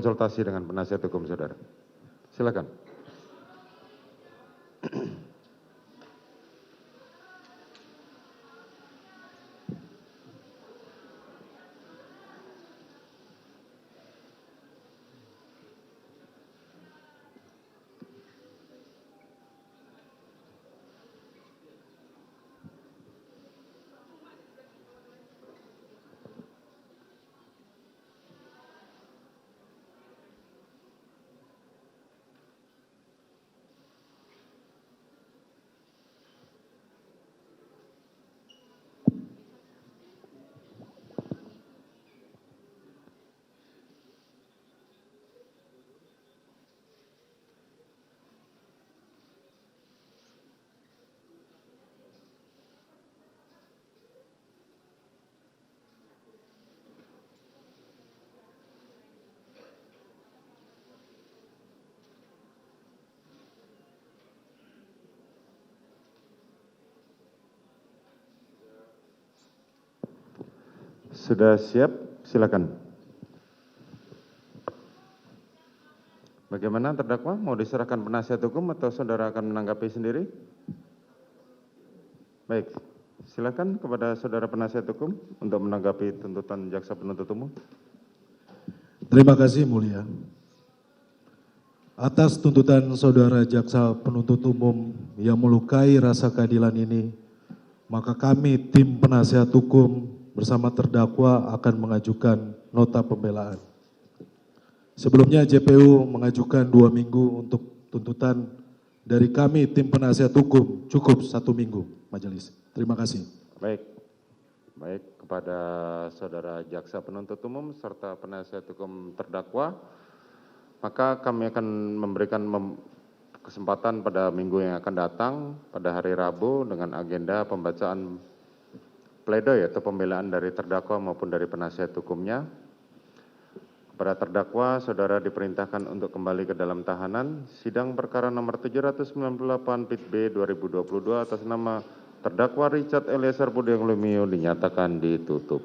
konsultasi dengan penasihat hukum saudara. Silakan. Sudah siap? Silakan. Bagaimana terdakwa? Mau diserahkan penasihat hukum atau saudara akan menanggapi sendiri? Baik, silakan kepada saudara penasihat hukum untuk menanggapi tuntutan jaksa penuntut umum. Terima kasih mulia. Atas tuntutan saudara jaksa penuntut umum yang melukai rasa keadilan ini, maka kami tim penasihat hukum bersama terdakwa akan mengajukan nota pembelaan. Sebelumnya JPU mengajukan 2 minggu untuk tuntutan, dari kami tim penasihat hukum cukup 1 minggu majelis. Terima kasih. Baik kepada saudara jaksa penuntut umum serta penasihat hukum terdakwa, maka kami akan memberikan kesempatan pada minggu yang akan datang pada hari Rabu dengan agenda pembacaan pledoi atau pembelaan dari terdakwa maupun dari penasihat hukumnya. Kepada terdakwa, saudara diperintahkan untuk kembali ke dalam tahanan. Sidang perkara nomor 798 PIT B 2022 atas nama terdakwa Richard Eliezer Budiang Lumiu dinyatakan ditutup.